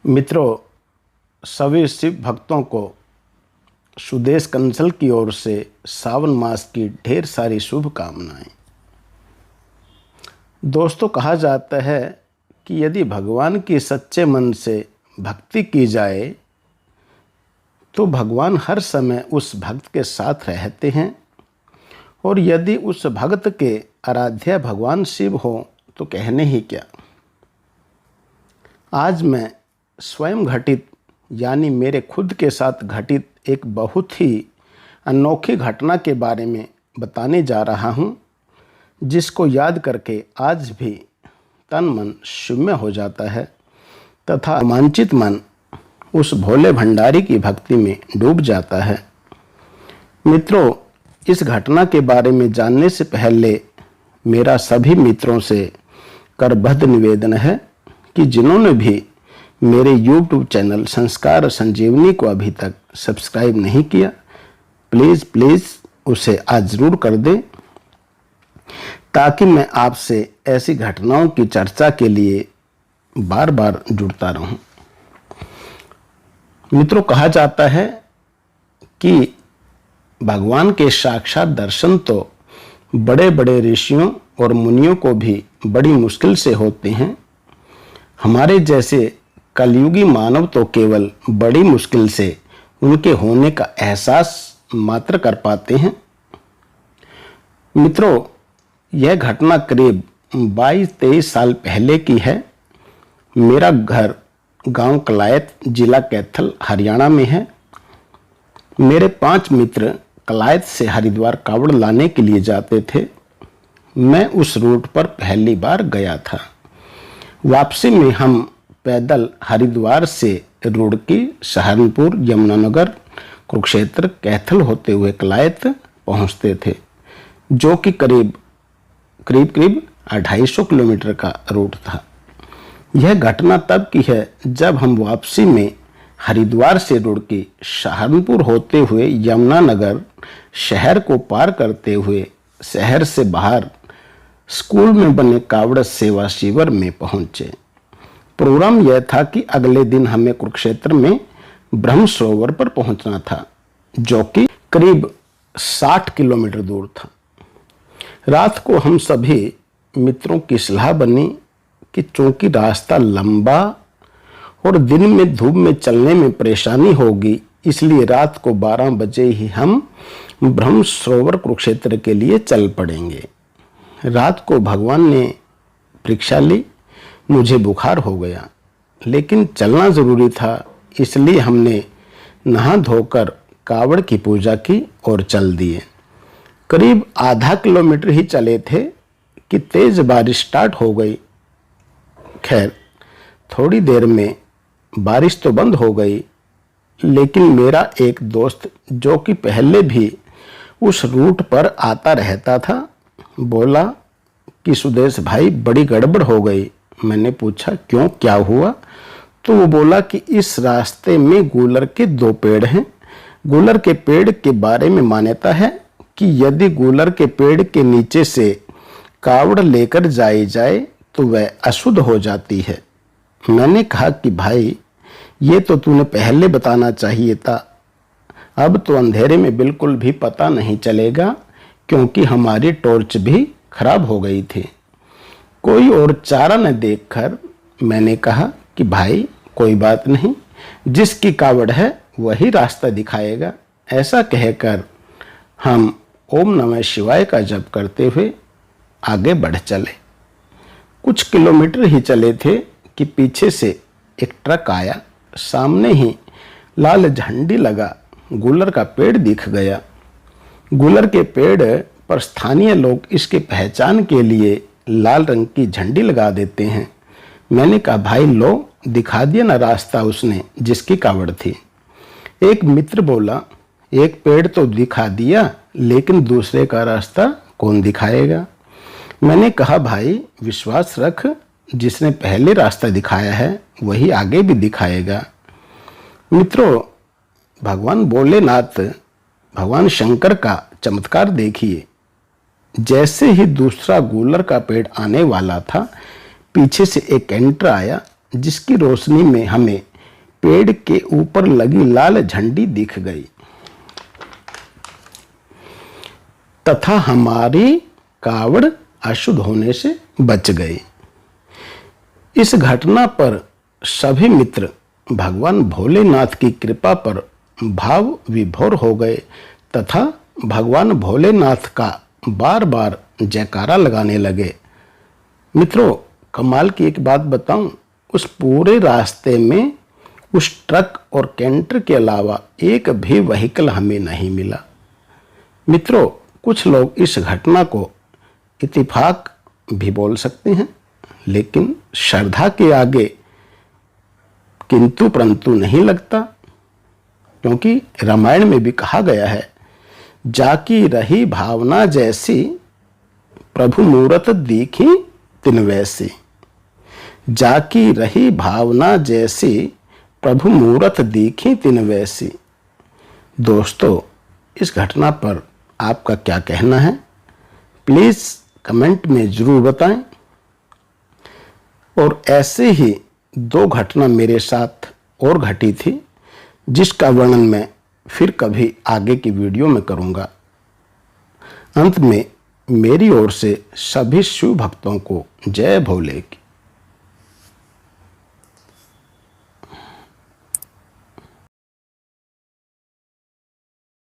मित्रों, सभी शिव भक्तों को सुदेश कंसल की ओर से सावन मास की ढेर सारी शुभकामनाएं। दोस्तों, कहा जाता है कि यदि भगवान की सच्चे मन से भक्ति की जाए तो भगवान हर समय उस भक्त के साथ रहते हैं, और यदि उस भक्त के आराध्य भगवान शिव हो तो कहने ही क्या। आज मैं स्वयं घटित यानी मेरे खुद के साथ घटित एक बहुत ही अनोखी घटना के बारे में बताने जा रहा हूँ, जिसको याद करके आज भी तन मन शून्य हो जाता है तथा रोमांचित मन उस भोले भंडारी की भक्ति में डूब जाता है। मित्रों, इस घटना के बारे में जानने से पहले मेरा सभी मित्रों से करबद्ध निवेदन है कि जिन्होंने भी मेरे YouTube चैनल संस्कार संजीवनी को अभी तक सब्सक्राइब नहीं किया, प्लीज़ उसे आज ज़रूर कर दें, ताकि मैं आपसे ऐसी घटनाओं की चर्चा के लिए बार बार जुड़ता रहूं। मित्रों, कहा जाता है कि भगवान के साक्षात दर्शन तो बड़े बड़े ऋषियों और मुनियों को भी बड़ी मुश्किल से होते हैं। हमारे जैसे कलयुगी मानव तो केवल बड़ी मुश्किल से उनके होने का एहसास मात्र कर पाते हैं। मित्रों, यह घटना करीब 22-23 साल पहले की है। मेरा घर गांव कलायत, जिला कैथल, हरियाणा में है। मेरे 5 मित्र कलायत से हरिद्वार कावड़ लाने के लिए जाते थे। मैं उस रूट पर पहली बार गया था। वापसी में हम पैदल हरिद्वार से रुड़की, सहारनपुर, यमुनानगर, कुरुक्षेत्र, कैथल होते हुए कलायत पहुंचते थे, जो कि करीब 250 किलोमीटर का रूट था। यह घटना तब की है जब हम वापसी में हरिद्वार से रुड़की, सहारनपुर होते हुए यमुनानगर शहर को पार करते हुए शहर से बाहर स्कूल में बने कावड़ सेवा शिविर में पहुंचे। प्रोग्राम यह था कि अगले दिन हमें कुरुक्षेत्र में ब्रह्म सरोवर पर पहुंचना था, जो कि करीब 60 किलोमीटर दूर था। रात को हम सभी मित्रों की सलाह बनी कि चूंकि रास्ता लंबा और दिन में धूप में चलने में परेशानी होगी, इसलिए रात को 12 बजे ही हम ब्रह्म सरोवर कुरुक्षेत्र के लिए चल पड़ेंगे। रात को भगवान ने परीक्षा ली। मुझे बुखार हो गया, लेकिन चलना जरूरी था, इसलिए हमने नहा धोकर कावड़ की पूजा की और चल दिए। करीब आधा किलोमीटर ही चले थे कि तेज बारिश स्टार्ट हो गई। खैर, थोड़ी देर में बारिश तो बंद हो गई, लेकिन मेरा एक दोस्त जो कि पहले भी उस रूट पर आता रहता था, बोला कि सुदेश भाई, बड़ी गड़बड़ हो गई। मैंने पूछा क्यों, क्या हुआ? तो वो बोला कि इस रास्ते में गूलर के 2 पेड़ हैं। गूलर के पेड़ के बारे में मान्यता है कि यदि गूलर के पेड़ के नीचे से कावड़ लेकर जाई जाए तो वह अशुद्ध हो जाती है। मैंने कहा कि भाई, ये तो तूने पहले बताना चाहिए था। अब तो अंधेरे में बिल्कुल भी पता नहीं चलेगा, क्योंकि हमारी टॉर्च भी खराब हो गई थी। कोई और चारा न देखकर मैंने कहा कि भाई, कोई बात नहीं, जिसकी कावड़ है वही रास्ता दिखाएगा। ऐसा कहकर हम ओम नमः शिवाय का जप करते हुए आगे बढ़ चले। कुछ किलोमीटर ही चले थे कि पीछे से एक ट्रक आया। सामने ही लाल झंडी लगा गूलर का पेड़ दिख गया। गूलर के पेड़ पर स्थानीय लोग इसके पहचान के लिए लाल रंग की झंडी लगा देते हैं। मैंने कहा भाई, लो, दिखा दिया ना रास्ता उसने जिसकी कावड़ थी। एक मित्र बोला, एक पेड़ तो दिखा दिया, लेकिन दूसरे का रास्ता कौन दिखाएगा? मैंने कहा भाई, विश्वास रख, जिसने पहले रास्ता दिखाया है वही आगे भी दिखाएगा। मित्रों, भगवान भोलेनाथ, भगवान शंकर का चमत्कार देखिए। जैसे ही दूसरा गूलर का पेड़ आने वाला था, पीछे से एक कैंटर आया, जिसकी रोशनी में हमें पेड़ के ऊपर लगी लाल झंडी दिख गई तथा हमारी कावड़ अशुद्ध होने से बच गई। इस घटना पर सभी मित्र भगवान भोलेनाथ की कृपा पर भाव विभोर हो गए तथा भगवान भोलेनाथ का बार बार जयकारा लगाने लगे। मित्रों, कमाल की एक बात बताऊं, उस पूरे रास्ते में उस ट्रक और कैंटर के अलावा एक भी व्हीकल हमें नहीं मिला। मित्रों, कुछ लोग इस घटना को इत्तेफाक भी बोल सकते हैं, लेकिन श्रद्धा के आगे किंतु परंतु नहीं लगता, क्योंकि रामायण में भी कहा गया है, जाकी रही भावना जैसी प्रभु मूरत दीखी तिन वैसी। जाकी रही भावना जैसी प्रभु मूरत दीखी तिन वैसी। दोस्तों, इस घटना पर आपका क्या कहना है, प्लीज कमेंट में जरूर बताएं। और ऐसे ही 2 घटना मेरे साथ और घटी थी, जिसका वर्णन मैं फिर कभी आगे की वीडियो में करूंगा। अंत में मेरी ओर से सभी शिव भक्तों को जय भोले की।